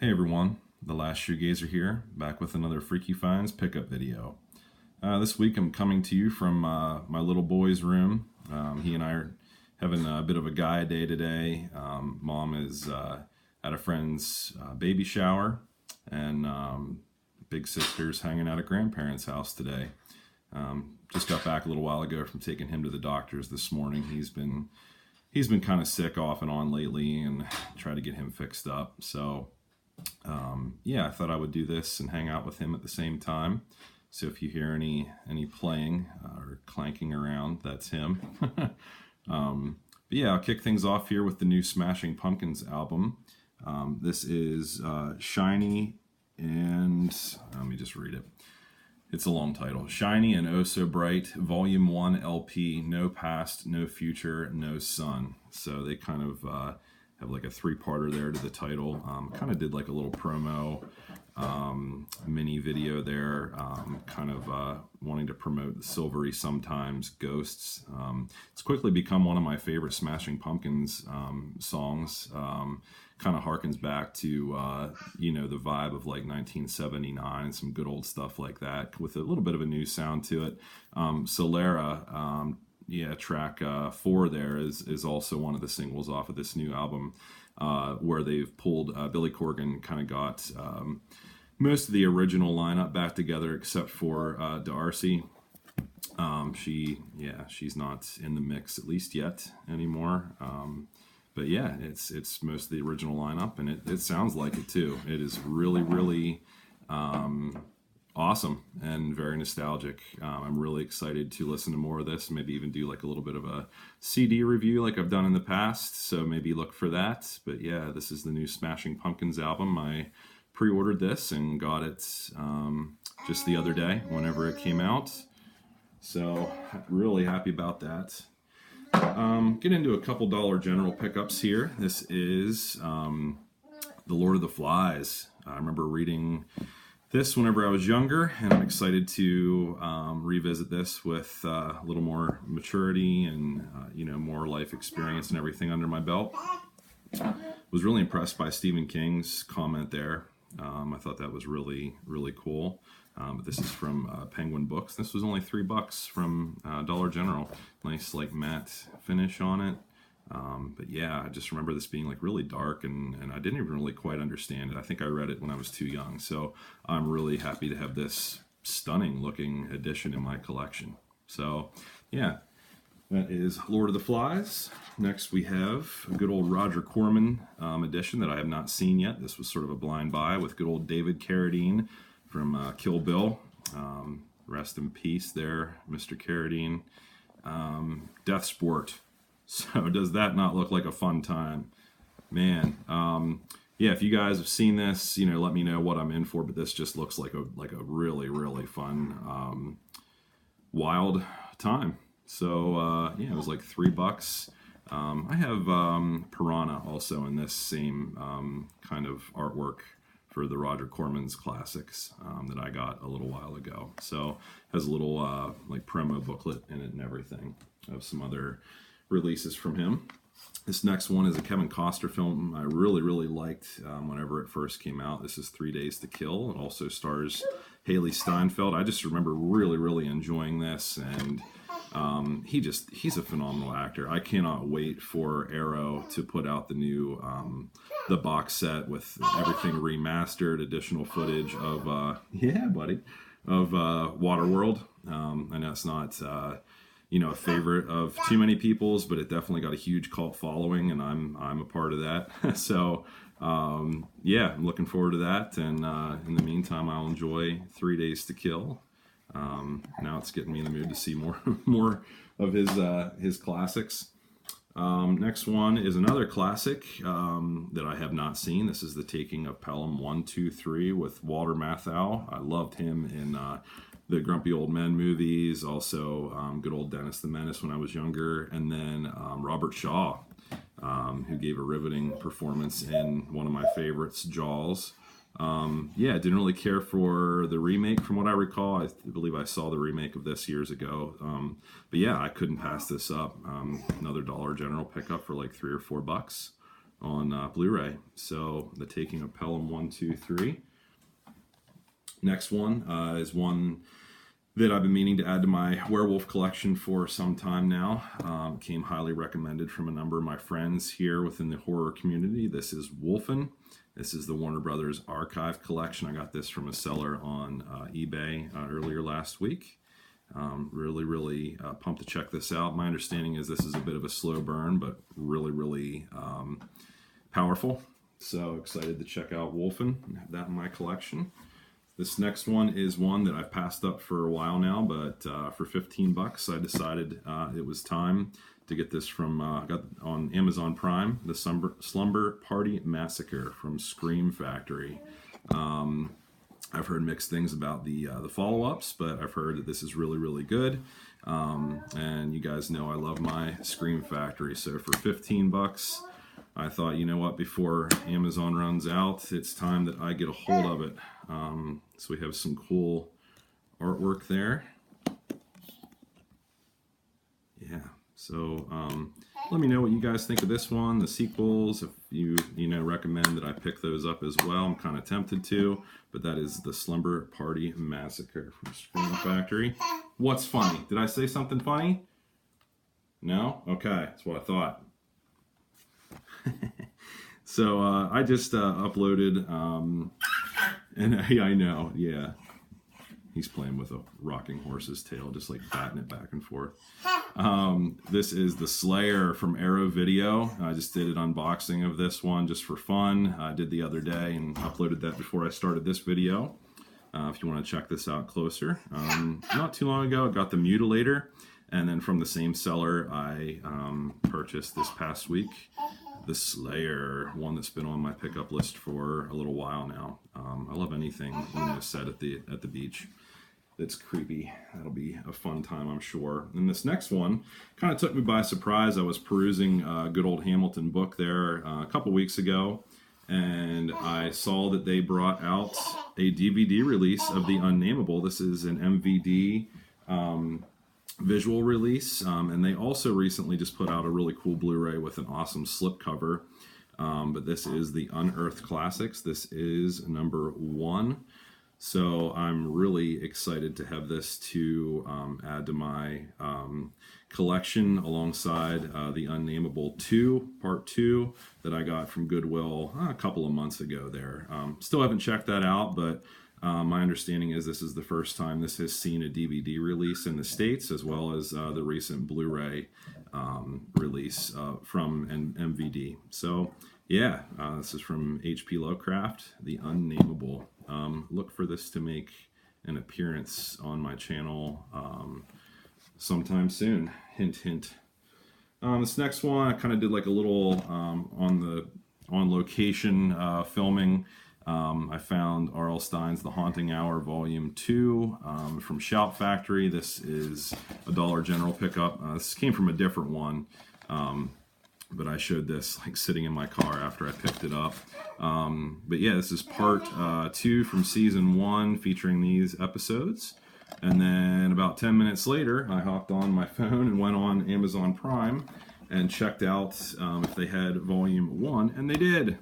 Hey everyone, the last Shoegazer here, back with another Freaky Finds pickup video. This week I'm coming to you from my little boy's room. He and I are having a bit of a guy day today. Mom is at a friend's baby shower, and big sister's hanging out at grandparents' house today. Just got back a little while ago from taking him to the doctor's this morning. He's been kind of sick off and on lately, and try to get him fixed up. So yeah, I thought I would do this and hang out with him at the same time. So if you hear any playing or clanking around, that's him. But yeah, I'll kick things off here with the new Smashing Pumpkins album. This is Shiny and let me just read it. It's a long title. Shiny and Oh So Bright, Volume 1 LP, No Past, No Future, No Sun. So they kind of have like a three-parter there to the title. Kind of did like a little promo mini video there, kind of wanting to promote the Silvery Sometimes Ghosts. It's quickly become one of my favorite Smashing Pumpkins songs. Kind of harkens back to you know, the vibe of like 1979 and some good old stuff like that, with a little bit of a new sound to it. Solera, yeah, track 4 there is also one of the singles off of this new album, where they've pulled Billy Corgan kind of got most of the original lineup back together except for D'Arcy. She's not in the mix, at least yet, anymore. But yeah, it's most of the original lineup, and it sounds like it too. It is really awesome and very nostalgic. I'm really excited to listen to more of this, maybe even do like a little bit of a CD review like I've done in the past, so maybe look for that. But yeah, this is the new Smashing Pumpkins album. I pre-ordered this and got it just the other day whenever it came out, so really happy about that. Get into a couple Dollar General pickups here. This is The Lord of the Flies. I remember reading this whenever I was younger, and I'm excited to revisit this with a little more maturity and you know, more life experience and everything under my belt. Was really impressed by Stephen King's comment there. I thought that was really cool. But this is from Penguin Books. This was only $3 from Dollar General. Nice like matte finish on it. But yeah, I just remember this being like really dark, and I didn't even really quite understand it. I think I read it when I was too young. So I'm really happy to have this stunning looking edition in my collection. So yeah, that is Lord of the Flies. Next we have a good old Roger Corman edition that I have not seen yet. This was sort of a blind buy with good old David Carradine from Kill Bill. Rest in peace there, Mr. Carradine. Death Sport. So does that not look like a fun time? Man, yeah, if you guys have seen this, you know, let me know what I'm in for, but this just looks like a really fun, wild time. So, yeah, it was like $3. I have Piranha also in this same kind of artwork for the Roger Corman's classics that I got a little while ago. So has a little like promo booklet in it and everything of some other releases from him. This next one is a Kevin Costner film I really liked whenever it first came out. This is 3 Days to Kill. It also stars Haley Steinfeld. I just remember really enjoying this, and he's a phenomenal actor. I cannot wait for Arrow to put out the new the box set with everything remastered, additional footage of yeah, buddy, of Waterworld. I know it's not you know, a favorite of too many people's, but it definitely got a huge cult following, and I'm a part of that. So yeah, I'm looking forward to that, and in the meantime, I'll enjoy 3 Days to Kill. Now it's getting me in the mood to see more of his classics. Next one is another classic that I have not seen. This is The Taking of Pelham 1, 2, 3 with Walter Matthau. I loved him in the Grumpy Old Men movies, also good old Dennis the Menace when I was younger, and then Robert Shaw, who gave a riveting performance in one of my favorites, Jaws. Yeah, didn't really care for the remake from what I recall. I believe I saw the remake of this years ago. But yeah, I couldn't pass this up. Another Dollar General pickup for like $3 or $4. on Blu-ray. So The Taking of Pelham 1, 2, 3. Next one is one that I've been meaning to add to my werewolf collection for some time now. Came highly recommended from a number of my friends here within the horror community. This is Wolfen. This is the Warner Brothers Archive collection. I got this from a seller on eBay earlier last week. Really pumped to check this out. My understanding is this is a bit of a slow burn, but really powerful. So excited to check out Wolfen and have that in my collection. This next one is one that I've passed up for a while now, but for 15 bucks, I decided it was time to get this from, got on Amazon Prime, the Slumber Party Massacre from Scream Factory. I've heard mixed things about the follow-ups, but I've heard that this is really good. And you guys know I love my Scream Factory, so for 15 bucks, I thought, you know what, before Amazon runs out, it's time that I get a hold of it. So we have some cool artwork there. Yeah, so let me know what you guys think of this one, the sequels, if you recommend that I pick those up as well. I'm kind of tempted to, but that is the Slumber Party Massacre from Scream Factory. What's funny? Did I say something funny? No? Okay, that's what I thought. So I just uploaded, and I know, yeah, he's playing with a rocking horse's tail, just like batting it back and forth. This is the Slayer from Arrow Video. I just did an unboxing of this one just for fun. I did the other day and uploaded that before I started this video. If you want to check this out closer. Not too long ago, I got the Mutilator, and then from the same seller, I purchased this past week the Slayer, one that's been on my pickup list for a little while now. I love anything set at the beach that's creepy. That'll be a fun time, I'm sure. And this next one kind of took me by surprise. I was perusing a good old Hamilton book there a couple weeks ago, and I saw that they brought out a DVD release of the Unnamable. This is an MVD visual release, and they also recently just put out a really cool Blu-ray with an awesome slipcover. But this is the Unearthed Classics. This is number 1. So I'm really excited to have this to add to my collection alongside the Unnamable 2, Part 2, that I got from Goodwill a couple of months ago there. Still haven't checked that out, but my understanding is this is the first time this has seen a DVD release in the States, as well as the recent Blu-ray release from MVD. So yeah, this is from H.P. Lovecraft, the Unnamable. Look for this to make an appearance on my channel sometime soon. Hint, hint. This next one, I kind of did like a little on location filming. I found R.L. Stine's The Haunting Hour Volume 2 from Shout Factory. This is a Dollar General pickup. This came from a different one, but I showed this like sitting in my car after I picked it up. But yeah, this is part 2 from Season 1 featuring these episodes. And then about 10 minutes later, I hopped on my phone and went on Amazon Prime and checked out if they had Volume 1, and they did.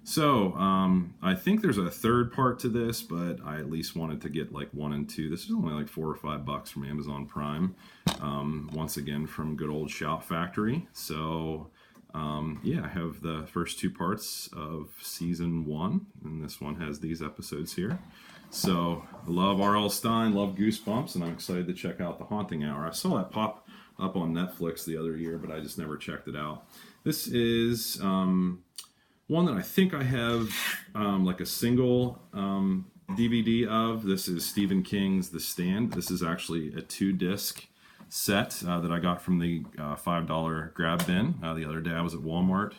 So, I think there's a third part to this, but I at least wanted to get like 1 and 2. This is only like $4 or $5 from Amazon Prime. Once again, from good old Shout Factory. So, yeah, I have the first 2 parts of Season 1, and this one has these episodes here. So, I love R.L. Stine, love Goosebumps, and I'm excited to check out The Haunting Hour. I saw that pop up on Netflix the other year, but I just never checked it out. This is one that I think I have like a single DVD of. This is Stephen King's The Stand. This is actually a 2-disc set that I got from the $5 grab bin. The other day I was at Walmart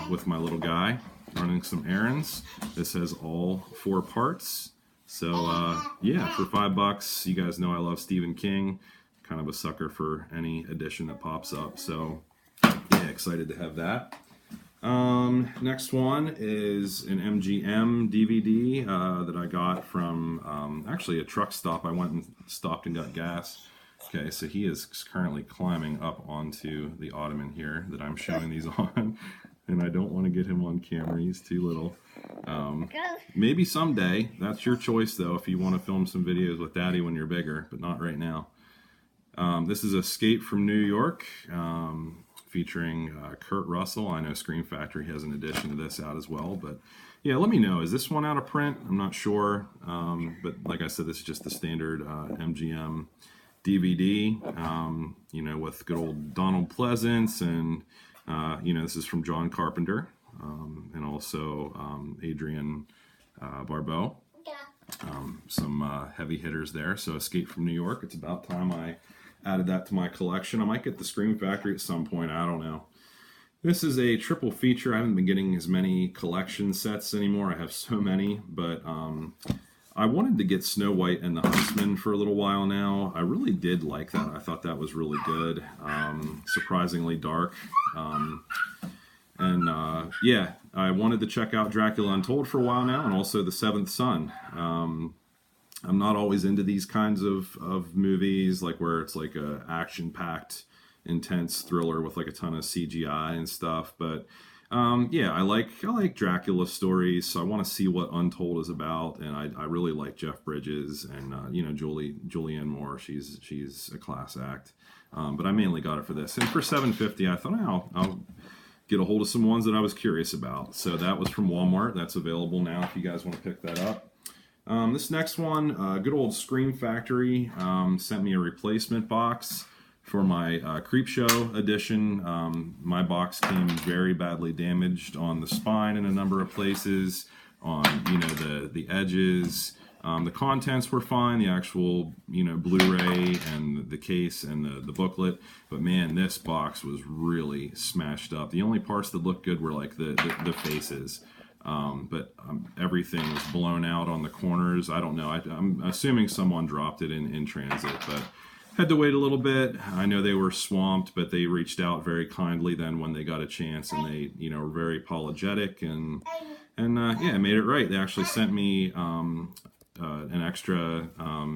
with my little guy running some errands. This has all 4 parts. So yeah, for $5, you guys know I love Stephen King. Kind of a sucker for any edition that pops up. So yeah, excited to have that. Next one is an MGM DVD that I got from actually a truck stop. I went and stopped and got gas. Okay, so he is currently climbing up onto the ottoman here that I'm showing these on. and I don't want to get him on camera. He's too little. Maybe someday. That's your choice, though, if you want to film some videos with Daddy when you're bigger, but not right now. This is Escape from New York, featuring Kurt Russell. I know Scream Factory has an edition of this out as well, but yeah, let me know. Is this one out of print? I'm not sure, but like I said, this is just the standard MGM DVD, you know, with good old Donald Pleasance, and you know, this is from John Carpenter, and also Adrienne Barbeau. Some heavy hitters there. So Escape from New York. It's about time I added that to my collection. I might get the Scream Factory at some point. I don't know. This is a triple feature. I haven't been getting as many collection sets anymore. I have so many, but I wanted to get Snow White and the Huntsman for a little while now. I really did like that. I thought that was really good. Surprisingly dark. Yeah, I wanted to check out Dracula Untold for a while now, and also The Seventh Son. I'm not always into these kinds of movies, like where it's like a action-packed, intense thriller with like a ton of CGI and stuff. But yeah, I like Dracula stories, so I want to see what Untold is about. And I really like Jeff Bridges and you know, Julianne Moore. She's a class act. But I mainly got it for this, and for $7.50, I thought I'll get a hold of some ones that I was curious about. So that was from Walmart. That's available now if you guys want to pick that up. This next one, good old Scream Factory sent me a replacement box for my Creepshow edition. My box came very badly damaged on the spine in a number of places, on, you know, the edges. The contents were fine, the actual, you know, Blu-ray and the case and the booklet, but man, this box was really smashed up. The only parts that looked good were like the faces, but everything was blown out on the corners. I don't know, I'm assuming someone dropped it in transit, but had to wait a little bit. I know they were swamped, but they reached out very kindly then when they got a chance, and they, you know, were very apologetic, and yeah, made it right. They actually sent me an extra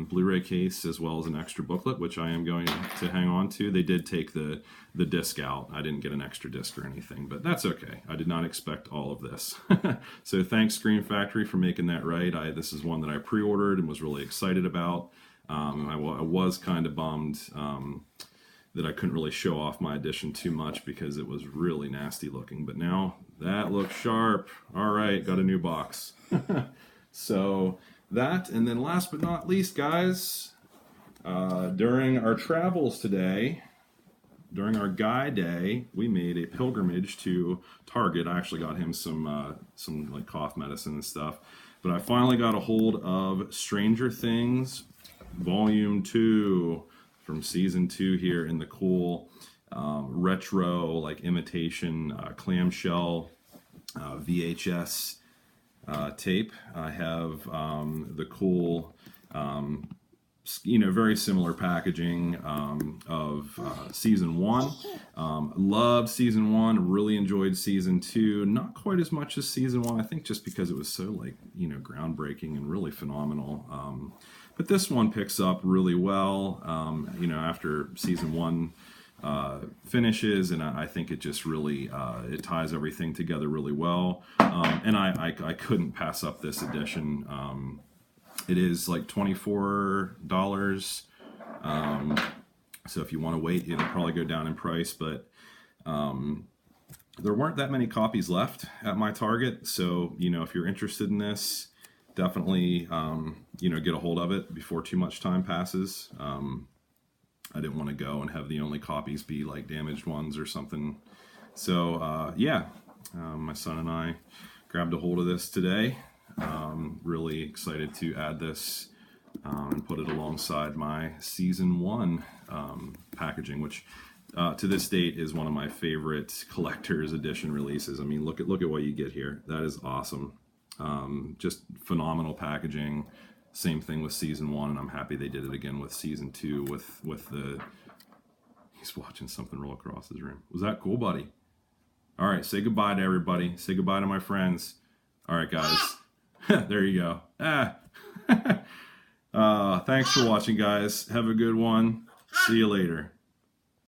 Blu-ray case as well as an extra booklet, which I am going to hang on to. They did take the disc out. I didn't get an extra disc or anything, but that's okay. I did not expect all of this. So thanks, Scream Factory, for making that right. This is one that I pre-ordered and was really excited about. I was kind of bummed that I couldn't really show off my edition too much because it was really nasty looking, but now that looks sharp. All right, got a new box. So that, and then last but not least, guys, during our travels today, during our guy day, we made a pilgrimage to Target. I actually got him some like cough medicine and stuff, but I finally got a hold of Stranger Things Volume 2 from Season 2 here in the cool retro, like imitation clamshell VHS tape. I have the cool, you know, very similar packaging of Season 1. Loved Season 1, really enjoyed Season 2. Not quite as much as Season 1, I think just because it was so, like, you know, groundbreaking and really phenomenal. But this one picks up really well, you know, after Season 1 finishes, and I think it just really it ties everything together really well. And I couldn't pass up this edition. It is like $24. So if you want to wait, it'll probably go down in price, but there weren't that many copies left at my Target. So, you know, if you're interested in this, definitely, you know, get a hold of it before too much time passes. I didn't want to go and have the only copies be like damaged ones or something. So, yeah, my son and I grabbed a hold of this today. Really excited to add this and put it alongside my Season 1 packaging, which to this date is one of my favorite collector's edition releases. I mean, look at what you get here. That is awesome. Just phenomenal packaging. Same thing with Season 1, and I'm happy they did it again with Season 2 with the... He's watching something roll across his room. Was that cool, buddy? All right, say goodbye to everybody. Say goodbye to my friends. All right, guys. There you go. Thanks for watching, guys. Have a good one. See you later.